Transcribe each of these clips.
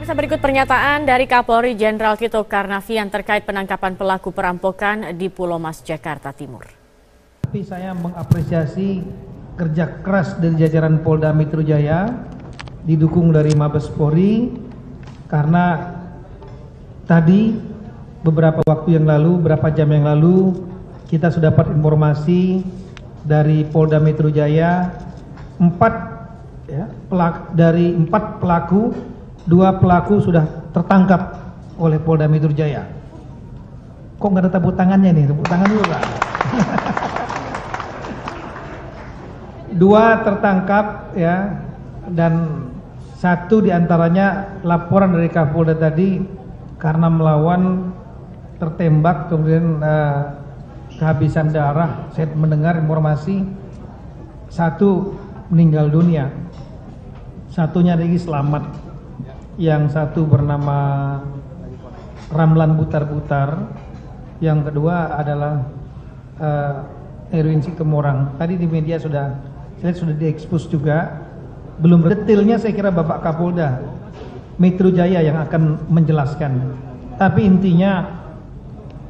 Pemirsa, berikut pernyataan dari Kapolri Jenderal Tito Karnavian terkait penangkapan pelaku perampokan di Pulau Mas, Jakarta Timur. Tapi saya mengapresiasi kerja keras dari jajaran Polda Metro Jaya, didukung dari Mabes Polri, karena tadi beberapa waktu yang lalu, beberapa jam yang lalu, kita sudah dapat informasi dari Polda Metro Jaya, dari 4 pelaku, 2 pelaku sudah tertangkap oleh Polda Metro Jaya. Kok nggak ada tepuk tangannya nih? Tepuk tangan dulu, Pak. 2 tertangkap ya, dan 1 diantaranya laporan dari Kapolda tadi karena melawan tertembak, kemudian kehabisan darah. Saya mendengar informasi 1 meninggal dunia, 1-nya lagi selamat. Yang 1 bernama Ramlan Butar-Butar, yang kedua adalah Erwin Situmorang. Tadi di media saya sudah diekspos juga. Belum detailnya saya kira Bapak Kapolda Metro Jaya yang akan menjelaskan. Tapi intinya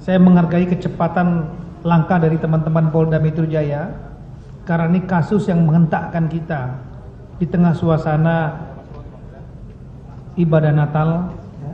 saya menghargai kecepatan langkah dari teman-teman Polda Metro Jaya, karena ini kasus yang menghentakkan kita di tengah suasana ibadah Natal, ya.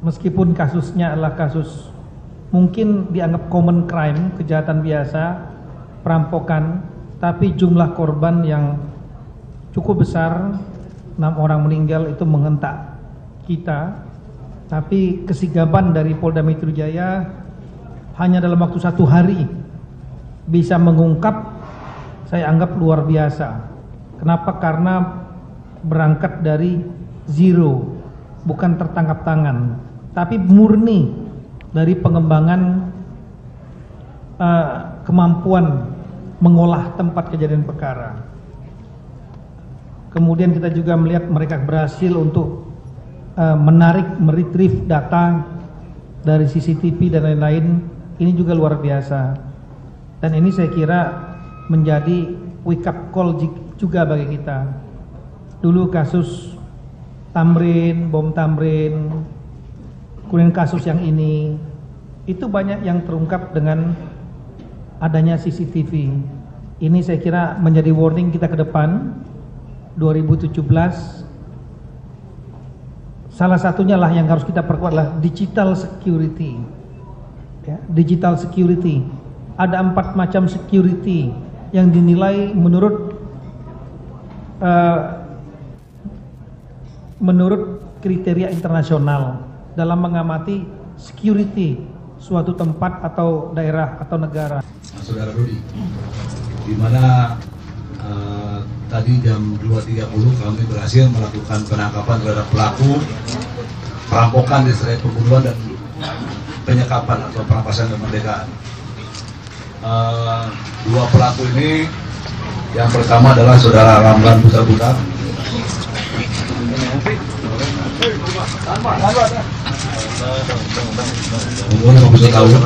Meskipun kasusnya adalah kasus mungkin dianggap common crime, kejahatan biasa, perampokan, tapi jumlah korban yang cukup besar, 6 orang meninggal, itu menghentak kita. Tapi kesigapan dari Polda Metro Jaya hanya dalam waktu 1 hari bisa mengungkap, saya anggap luar biasa. Kenapa? Karena berangkat dari zero, bukan tertangkap tangan, tapi murni dari pengembangan kemampuan mengolah tempat kejadian perkara. Kemudian kita juga melihat mereka berhasil untuk meretrieve data dari CCTV dan lain-lain. Ini juga luar biasa, dan ini saya kira menjadi wake up call juga bagi kita. Dulu kasus Tamrin, bom Tamrin, kemudian kasus yang ini, itu banyak yang terungkap dengan adanya CCTV. Ini saya kira menjadi warning kita ke depan. 2017 salah satunya lah yang harus kita perkuat adalah digital security, ya, digital security. Ada 4 macam security yang dinilai menurut kriteria internasional dalam mengamati security suatu tempat atau daerah atau negara. Saudara Rudi, di mana tadi jam 2.30 kami berhasil melakukan penangkapan terhadap pelaku perampokan disertai pembunuhan dan penyekapan atau perampasan kemerdekaan. 2 pelaku ini, yang pertama adalah saudara Ramlan Butar-Butar. Umur 50 tahun.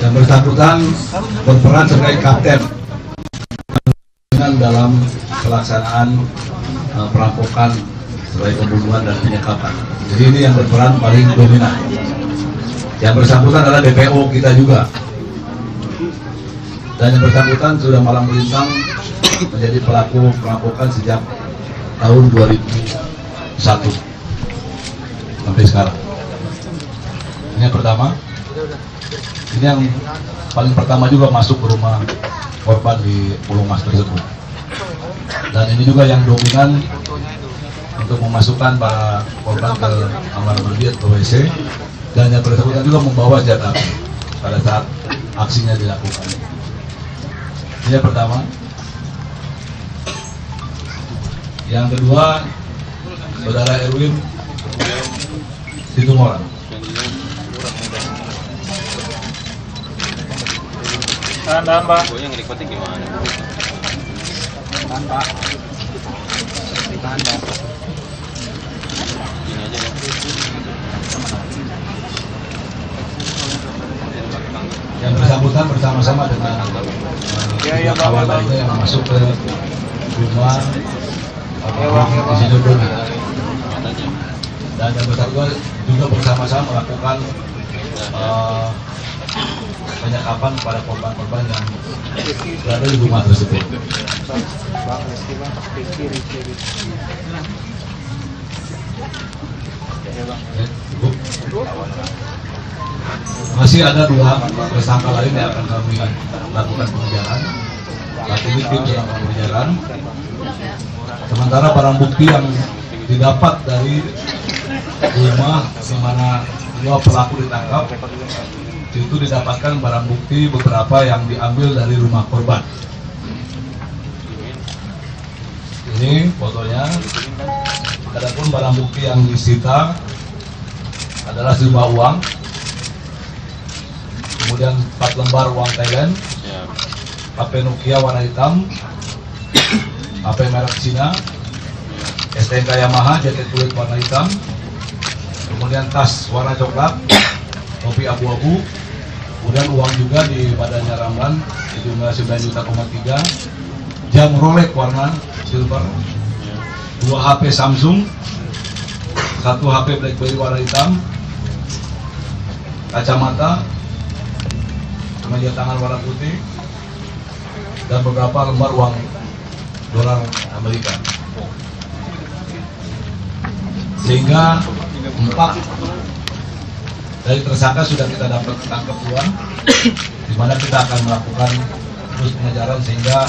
Yang bersangkutan berperan sebagai kapten dalam pelaksanaan perampokan, sebagai pembunuhan dan penyekapan. Jadi ini yang berperan paling dominan. Yang bersangkutan adalah DPO kita juga, dan yang bersangkutan sudah malang melintang menjadi pelaku perampokan sejak tahun 2001 sampai sekarang. Ini yang pertama. Ini yang paling pertama juga masuk ke rumah korban di Pulau Mas tersebut. Dan ini juga yang dominan untuk memasukkan para korban ke kamar mandi atau WC, dan yang bersangkutan juga membawa zat api pada saat aksinya dilakukan. Ini yang pertama. Yang kedua, saudara Erwin Situmorang. Tahan, Pak. Yang nikmatnya gimana? Yang bersangkutan bersama-sama dengan kawan lainnya yang masuk ke rumah di Sidodong, dan yang bersangkutan juga bersama-sama melakukan penyekapan pada korban-korban yang berada di rumah tersebut. Masih ada 2 tersangka lain yang akan kami lakukan pengejaran. Saat ini tim sedang pengejaran. Sementara barang bukti yang didapat dari rumah di mana 2 pelaku ditangkap, itu didapatkan barang bukti beberapa yang diambil dari rumah korban. Ini fotonya. Adapun barang bukti yang disita adalah sejumlah uang, kemudian 4 lembar uang Thailand, HP Nokia warna hitam, HP merek Cina, STNK Yamaha jaket kulit warna hitam, kemudian tas warna coklat, topi abu-abu, kemudian uang juga di badannya Ramlan sejumlah 9,3 juta, jam Rolex warna silver, 2 HP Samsung, 1 HP BlackBerry warna hitam, kacamata, kemeja tangan warna putih, dan beberapa lembar uang dolar Amerika. Sehingga 4 dari tersangka sudah kita dapat tangkap duluan, di mana kita akan melakukan terus pengejaran sehingga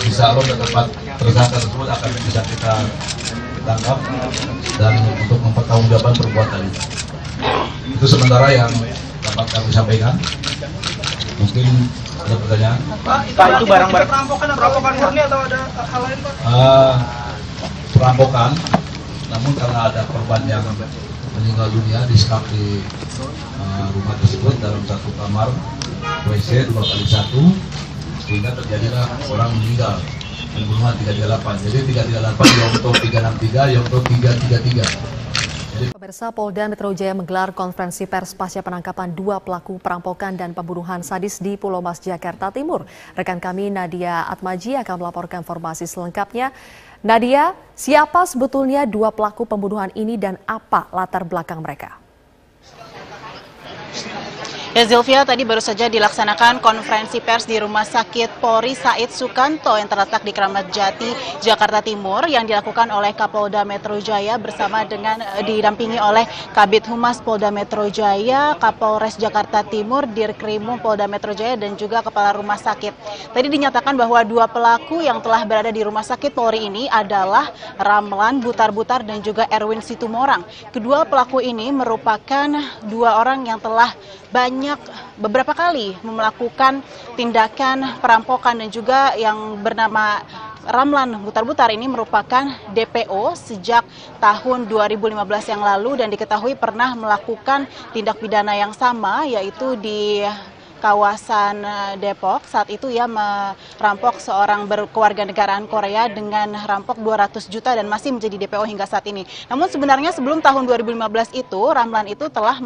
insya Allah keempat tersangka tersebut akan bisa kita tangkap dan untuk mempertanggungjawabkan perbuatan itu. Itu sementara yang dapat kami sampaikan. Mungkin ada pertanyaan? Pak, itu barang-barang perampokan murni atau ada hal lain, Pak? Perampokan, namun karena ada korban yang meninggal dunia di skap di rumah tersebut dalam satu kamar WC 2x1, sehingga terjadilah orang meninggal. Pembunuhan 338. Jadi 338 Yongto 363, Yongto 333. Pemirsa, Polda Metro Jaya menggelar konferensi pers pasca penangkapan 2 pelaku perampokan dan pembunuhan sadis di Pulau Mas, Jakarta Timur. Rekan kami Nadia Atmaji akan melaporkan informasi selengkapnya. Nadia, siapa sebetulnya 2 pelaku pembunuhan ini dan apa latar belakang mereka? Ya, Zilvia, tadi baru saja dilaksanakan konferensi pers di Rumah Sakit Polri Said Sukanto yang terletak di Kramat Jati, Jakarta Timur, yang dilakukan oleh Kapolda Metro Jaya bersama dengan didampingi oleh Kabid Humas Polda Metro Jaya, Kapolres Jakarta Timur, Dirkrimum Polda Metro Jaya, dan juga Kepala Rumah Sakit. Tadi dinyatakan bahwa 2 pelaku yang telah berada di Rumah Sakit Polri ini adalah Ramlan Butar-Butar dan juga Erwin Situmorang. Kedua pelaku ini merupakan 2 orang yang telah beberapa kali melakukan tindakan perampokan, dan juga yang bernama Ramlan Butar-Butar ini merupakan DPO sejak tahun 2015 yang lalu dan diketahui pernah melakukan tindak pidana yang sama, yaitu di kawasan Depok. Saat itu ia merampok seorang berkewarganegaraan Korea dengan rampok 200 juta dan masih menjadi DPO hingga saat ini. Namun sebenarnya sebelum tahun 2015 itu, Ramlan itu telah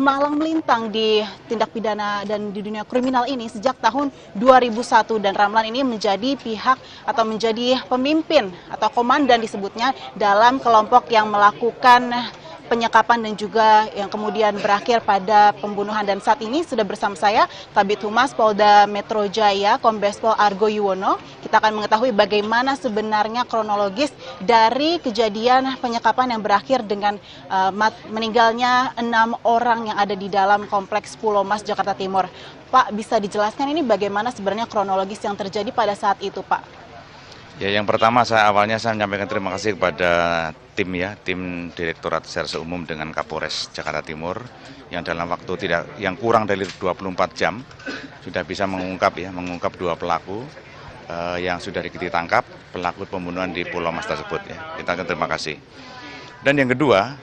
malang melintang di tindak pidana dan di dunia kriminal ini sejak tahun 2001, dan Ramlan ini menjadi pihak atau menjadi pemimpin atau komandan disebutnya dalam kelompok yang melakukan penyekapan dan juga yang kemudian berakhir pada pembunuhan. Dan saat ini sudah bersama saya Kabid Humas Polda Metro Jaya, Kombes Pol Argo Yuwono. Kita akan mengetahui bagaimana sebenarnya kronologis dari kejadian penyekapan yang berakhir dengan meninggalnya 6 orang yang ada di dalam kompleks Pulau Mas, Jakarta Timur. Pak, bisa dijelaskan ini bagaimana sebenarnya kronologis yang terjadi pada saat itu, Pak? Ya, yang pertama saya menyampaikan terima kasih kepada tim Direktorat Reserse Umum dengan Kapolres Jakarta Timur yang dalam waktu yang kurang dari 24 jam sudah bisa mengungkap 2 pelaku yang sudah ditangkap, pelaku pembunuhan di Pulau Mas tersebut ya. Kita akan terima kasih. Dan yang kedua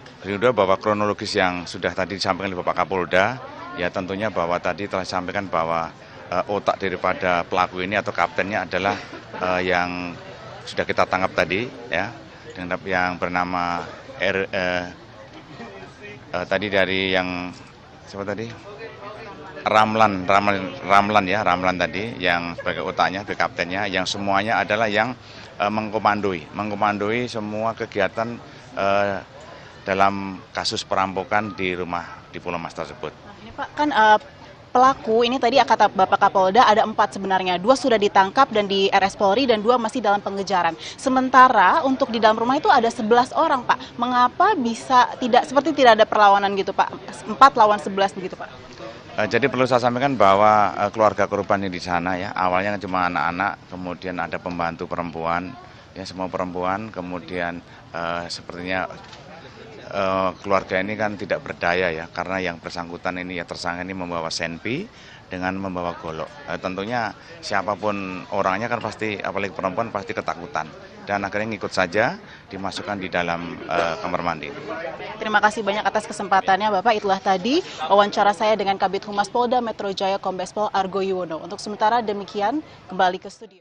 bahwa kronologis yang sudah tadi disampaikan oleh Bapak Kapolda, ya tentunya bahwa tadi telah disampaikan bahwa otak daripada pelaku ini atau kaptennya adalah yang sudah kita tangkap tadi, ya, yang bernama tadi dari yang siapa tadi? Ramlan tadi yang sebagai otaknya, sebagai kaptennya, yang semuanya adalah yang mengkomandoi semua kegiatan dalam kasus perampokan di rumah di Pulau Mas tersebut. Nah, ini Pak, kan pelaku ini tadi kata Bapak Kapolda ada 4 sebenarnya, 2 sudah ditangkap dan di RS Polri dan 2 masih dalam pengejaran. Sementara untuk di dalam rumah itu ada 11 orang, Pak. Mengapa bisa seperti tidak ada perlawanan gitu, Pak? 4 lawan 11 begitu, Pak? Jadi perlu saya sampaikan bahwa keluarga korban ini di sana, ya, awalnya cuma anak-anak, kemudian ada pembantu perempuan, ya, semua perempuan, kemudian sepertinya keluarga ini kan tidak berdaya, ya, karena yang bersangkutan ini, ya, tersangka ini membawa senpi dengan membawa golok. Tentunya siapapun orangnya kan pasti, apalagi perempuan, pasti ketakutan dan akhirnya ngikut saja dimasukkan di dalam kamar mandi. Terima kasih banyak atas kesempatannya Bapak. Itulah tadi wawancara saya dengan Kabid Humas Polda Metro Jaya Kombes Pol Argo Yuwono. Untuk sementara demikian, kembali ke studio.